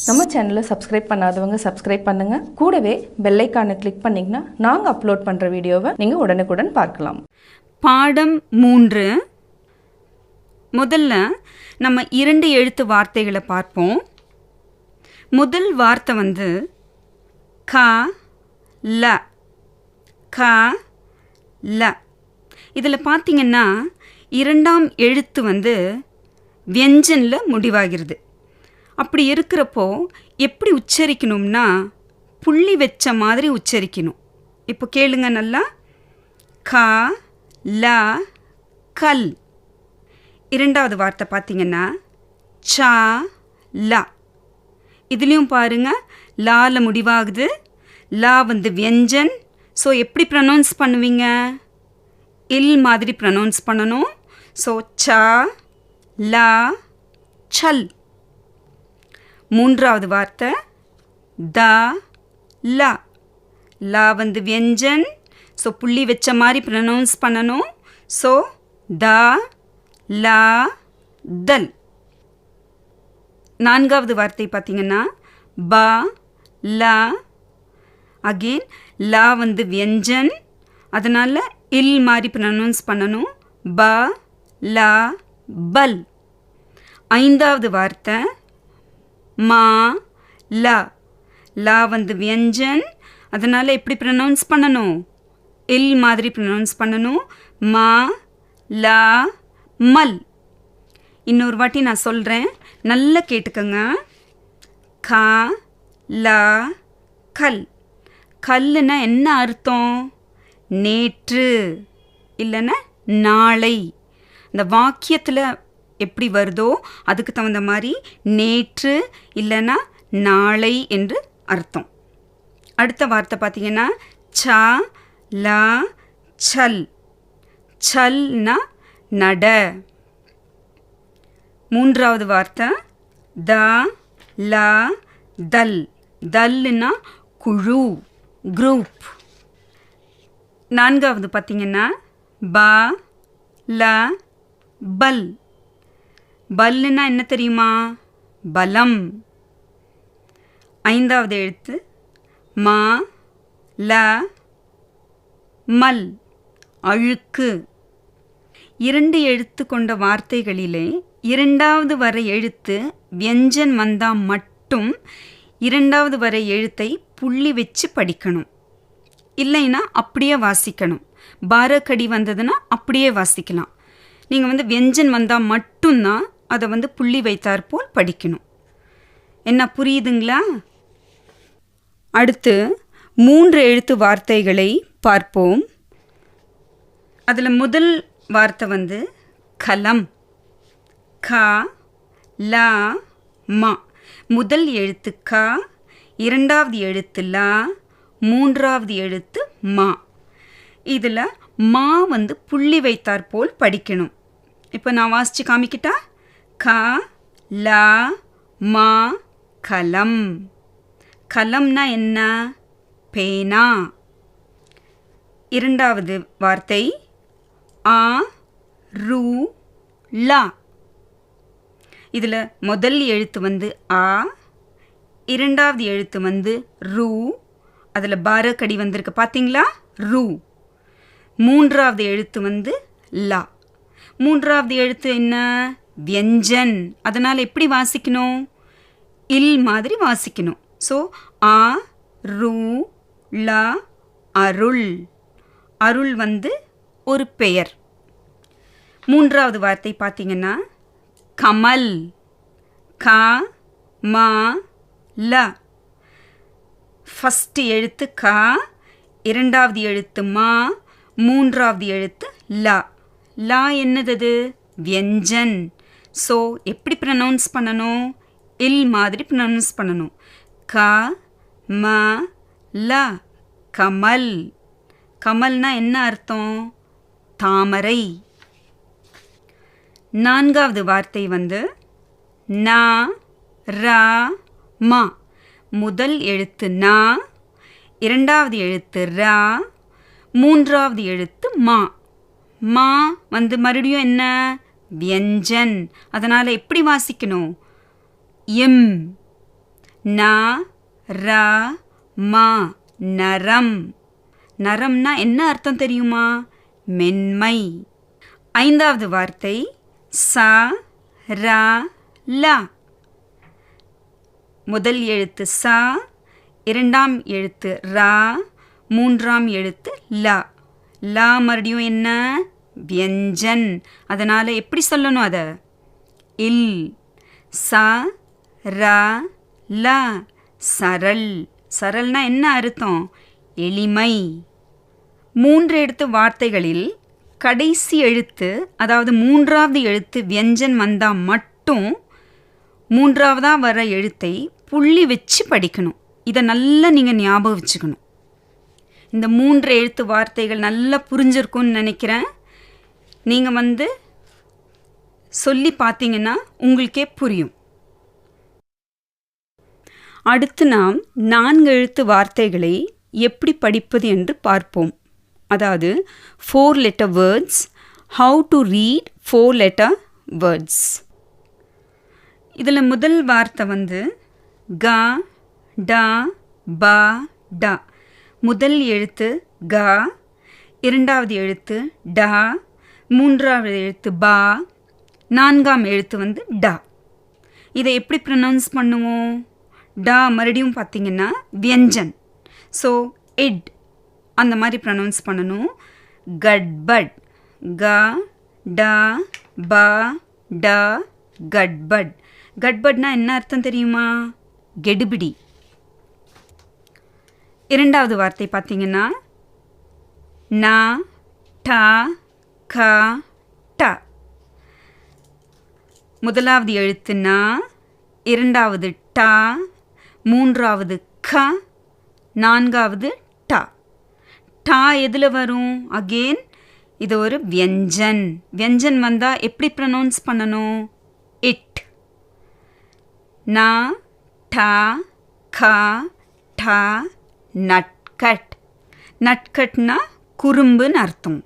நம்ம சேனலை சப்ஸ்கிரைப் பண்ணாதவங்க சப்ஸ்கிரைப் பண்ணுங்கள். கூடவே பெல் ஐக்கானை கிளிக் பண்ணிங்கன்னா நாங்கள் அப்லோட் பண்ணுற வீடியோவை நீங்கள் உடனுக்குடன் பார்க்கலாம். பாடம் 3. முதல்ல நம்ம 2 எழுத்து வார்த்தைகளை பார்ப்போம். முதல் வார்த்தை க ல. க ல. இதில் பார்த்தீங்கன்னா 2ஆம் எழுத்து வியஞ்சனில் முடிவாகிறது. அப்படி இருக்கிறப்போ எப்படி உச்சரிக்கணும்னா புள்ளி வச்ச மாதிரி உச்சரிக்கணும். இப்போ கேளுங்க நல்லா. க ல கல். 2வது வார்த்தை பார்த்தீங்கன்னா ச ல. இதுலேயும் பாருங்க லால முடிவாகுது. லா வியஞ்சன். ஸோ எப்படி ப்ரனௌன்ஸ் பண்ணுவீங்க? இல் மாதிரி ப்ரனௌன்ஸ் பண்ணணும். ஸோ ச ல சல். 3வது வார்த்தை த ல. லா வியஞ்சன். ஸோ புள்ளி வச்ச மாதிரி ப்ரனௌன்ஸ் பண்ணணும். ஸோ த ல தல். 4வது வார்த்தை பார்த்தீங்கன்னா ப ல. அகெயின் லா வியஞ்சன். அதனால் இல் மாதிரி ப்ரனௌன்ஸ் பண்ணணும். ப ல பல். 5வது வார்த்தை மா ல. லா வியஞ்சன். அதனால் எப்படி ப்ரனௌன்ஸ் பண்ணணும்? இல் மாதிரி ப்ரனௌன்ஸ் பண்ணணும். மா ல மல். இன்னொரு வாட்டி நான் சொல்கிறேன், நல்லா கேட்டுக்கோங்க. க ல கல். கல்லுன்னா என்ன அர்த்தம்? நேற்று இல்லைன்னா நாளை. இந்த வாக்கியத்தில் எப்படி வருதோ அதுக்கு தகுந்த மாதிரி நேற்று இல்லைன்னா நாளை என்று அர்த்தம். அடுத்த வார்த்தை பார்த்தீங்கன்னா ச ல சல். சல்னா நட. 3வது வார்த்தை த ல தல். தல்னா குழு, குரூப். 4வது பார்த்தீங்கன்னா ப ல பல். பல்லுன்னா என்ன தெரியுமா? பலம். 5வது எழுத்து மா ல மல். அழுக்கு. 2 எழுத்து கொண்ட வார்த்தைகளிலே 2வது வர எழுத்து வியஞ்சன் வந்தால் மட்டும் 2வது வர எழுத்தை புள்ளி வச்சு படிக்கணும். இல்லைன்னா அப்படியே வாசிக்கணும். பாரக்கடி வந்ததுன்னா அப்படியே வாசிக்கலாம். நீங்கள் வியஞ்சன் வந்தால் மட்டும்தான் அதை புள்ளி வைத்தாற்போல் படிக்கணும். என்ன புரியுதுங்களா? அடுத்து 3 எழுத்து வார்த்தைகளை பார்ப்போம். அதில் முதல் வார்த்தை கலம். க ல ம. முதல் எழுத்து க, 2வது எழுத்து ல, 3வது எழுத்து மா. இதில் மா புள்ளி வைத்தாற்போல் படிக்கணும். இப்போ நான் வாசித்து காமிக்கிட்டா? க ல ம கலம். கலம்னா என்ன? பேனா. 2வது வார்த்தை ஆ ரு ல. இதில் முதல் எழுத்து ஆ, 2வது எழுத்து ரு. அதில் பாரக்கடி வந்திருக்கு பார்த்தீங்களா? ரு. 3வது எழுத்து லா. 3வது எழுத்து என்ன? வியஞ்சன். அதனால் எப்படி வாசிக்கணும்? இல் மாதிரி வாசிக்கணும். ஸோ ஆ ரு ல அருள். அருள் ஒரு பெயர். 3வது வார்த்தை பார்த்தீங்கன்னா கமல். க ம ல. ஃபஸ்ட்டு எழுத்து க, 2வது எழுத்து மா, 3வது எழுத்து லா. லா என்னது? வியஞ்சன். ஸோ எப்படி ப்ரனௌன்ஸ் பண்ணணும்? இல் மாதிரி ப்ரனௌன்ஸ் பண்ணணும். க ம ல கமல். கமல்னா என்ன அர்த்தம்? தாமரை. 4வது வார்த்தை ந ர ம. முதல் எழுத்து ந, 2வது எழுத்து ர, 3வது எழுத்து மா. மா மறுபடியும் என்ன? வியஞ்சன். அதனால் எப்படி வாசிக்கணும்? எம். நா ரா மா நரம். நரம்னா என்ன அர்த்தம் தெரியுமா? மென்மை. ஐந்தாவது வார்த்தை சா ரா லா. முதல் எழுத்து சா, இரண்டாம் எழுத்து ரா, மூன்றாம் எழுத்து லா. லா மறுபடியும் என்ன? வியஞ்சன். அதனால் எப்படி சொல்லணும் அதை? இல். சா ரா லா சரள். சரள்னா என்ன அர்த்தம்? எளிமை. மூன்று எழுத்து வார்த்தைகளில் கடைசி எழுத்து, அதாவது மூன்றாவது எழுத்து வியஞ்சன் வந்தால் மட்டும் மூன்றாவதாக வர எழுத்தை புள்ளி வச்சு படிக்கணும். இதை நல்லா நீங்கள் ஞாபகம் வச்சுக்கணும். இந்த மூன்று எழுத்து வார்த்தைகள் நல்லா புரிஞ்சிருக்கும்னு நினைக்கிறேன். நீங்கள் சொல்லி பார்த்தீங்கன்னா உங்களுக்கே புரியும். அடுத்து நாம் 4 எழுத்து வார்த்தைகளை எப்படி படிப்பது என்று பார்ப்போம். அதாவது 4 letter words. How to read 4 letter words. இதில் முதல் வார்த்தை கா டா பா டா. முதல் எழுத்து கா, இரண்டாவது எழுத்து டா, மூன்றாவது எழுத்து பா, நான்காம் எழுத்து டா. இதை எப்படி ப்ரொனவுன்ஸ் பண்ணுவோம்? டா மறுபடியும் பார்த்தீங்கன்னா வியஞ்சன். ஸோ இட் அந்த மாதிரி ப்ரொனவுன்ஸ் பண்ணணும். கட்பட். கா டா பா டா கட்பட். கட்பட்னா என்ன அர்த்தம் தெரியுமா? கெடுபிடி. இரண்டாவது வார்த்தை பார்த்தீங்கன்னா நா டா கா டா. முதலாவது எழுத்து நா, இரண்டாவது டா, மூன்றாவது க, நான்காவது டா. டா எதில் வரும்? அகெயின் இது ஒரு வியஞ்சன். வியஞ்சன் வந்தால் எப்படி ப்ரொனவுன்ஸ் பண்ணணும்? இட். நா டா கா டா நட்கட். நட்கட்னா குறும்புன்னு அர்த்தம்.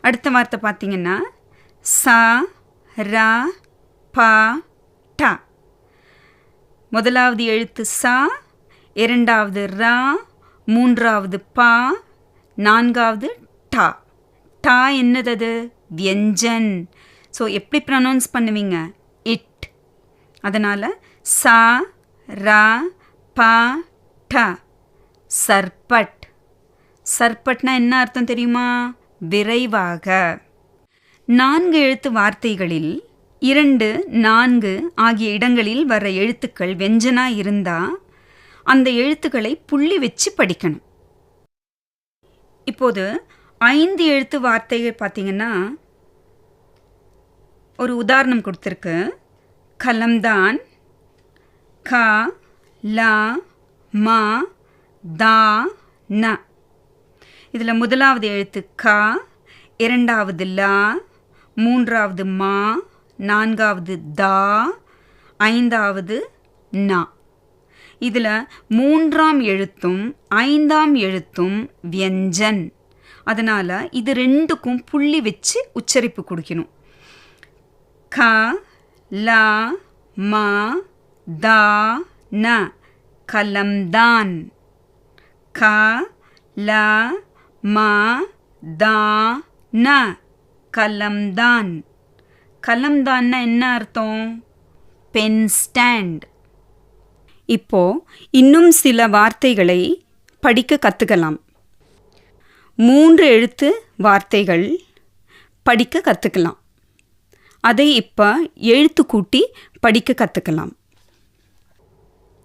அடுத்த வார்த்தை பார்த்தீங்கன்னா சா ரா பா டா. முதலாவது எழுத்து சா, இரண்டாவது ரா, மூன்றாவது பா, நான்காவது டா. டா என்னது? வியஞ்சன். ஸோ எப்படி ப்ரொனவுன்ஸ் பண்ணுவீங்க? இட். அதனால் சா ரா பா டா. சர்பட். சர்பட்னா என்ன அர்த்தம் தெரியுமா? விரைவாக. 4 எழுத்து வார்த்தைகளில் 2, 4 ஆகிய இடங்களில் வர எழுத்துக்கள் வெஞ்சனாக இருந்தால் அந்த எழுத்துக்களை புள்ளி வச்சு படிக்கணும். இப்போது 5 எழுத்து வார்த்தைகள் பார்த்தீங்கன்னா ஒரு உதாரணம் கொடுத்துருக்கு. கலம்தான், கா லா மா தா ந. இதில் முதலாவது எழுத்து கா, இரண்டாவது லா, மூன்றாவது மா, நான்காவது தா, ஐந்தாவது நா. இதில் 3ஆம் எழுத்தும் 5ஆம் எழுத்தும் வியஞ்சன். அதனால் இது ரெண்டுக்கும் புள்ளி வச்சு உச்சரிப்பு கொடுக்கணும். கா லா மா தா ந கலம்தான். கா லா மா தா ந கலம்தான். கலம்தான்னா என்ன அர்த்தம்? Pen stand. இப்போ இன்னும் சில வார்த்தைகளை படிக்க கற்றுக்கலாம். 3 எழுத்து வார்த்தைகள் படிக்க கற்றுக்கலாம். அதை இப்போ எழுத்து கூட்டி படிக்க கற்றுக்கலாம்.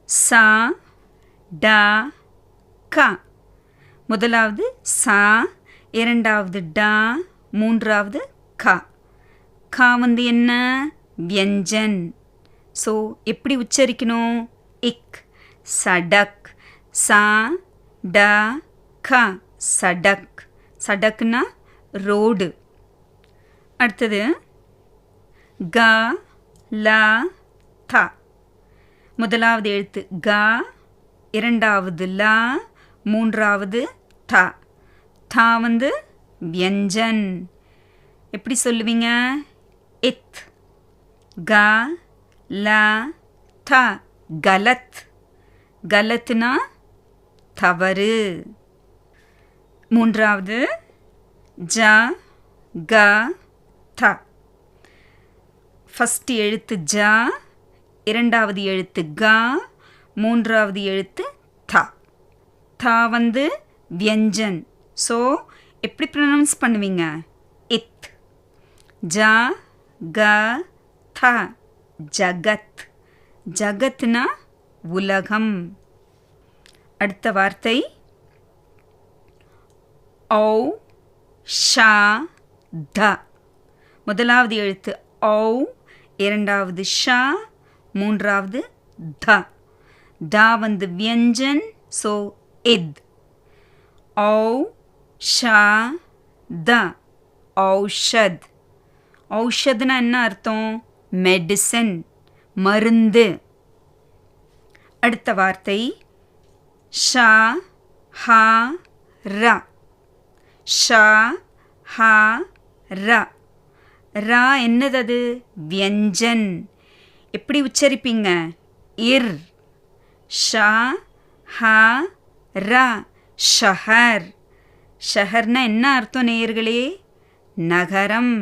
சா டா கா. முதலாவது சா, இரண்டாவது டா, மூன்றாவது கா. கா என்ன? வியஞ்சன். ஸோ எப்படி உச்சரிக்கணும்? இக். சடக். சா டா கா சடக். சடக்னா ரோடு. அடுத்தது கா லா தா. முதலாவது எழுத்து கா, இரண்டாவது லா, மூன்றாவது தா. தா வியஞ்சன். எப்படி சொல்லுவீங்க? இத். கா லா தா கலத். கலத்னா தவறு. மூன்றாவது ஜ க த. ஃபஸ்ட் எழுத்து ஜ, இரண்டாவது எழுத்து க, மூன்றாவது எழுத்து த. த வந்து வியஞ்சன். ஸோ எப்படி ப்ரொனவுன்ஸ் பண்ணுவீங்க? இத். ஜ க த, ஜகத். ஜகத்னா உலகம். அடுத்த வார்த்தை ஔ ஷா த. முதலாவது எழுத்து ஔ, இரண்டாவது ஷா, மூன்றாவது த. த வந்து வியஞ்சன். ஸோ இத். ஔ ஷா த, ஔஷத். ஔஷத்னா என்ன அர்த்தம்? மெடிசன், மருந்து. அடுத்த வார்த்தை ஷா ஹா ர. ஷா ஹா ர. ரா என்னது? அது வியஞ்சன். எப்படி உச்சரிப்பீங்க? இர். ஷா ஹா ர, ஷஹர். ஷஹர்னா என்ன அர்த்தம் நேயர்களே? நகரம்.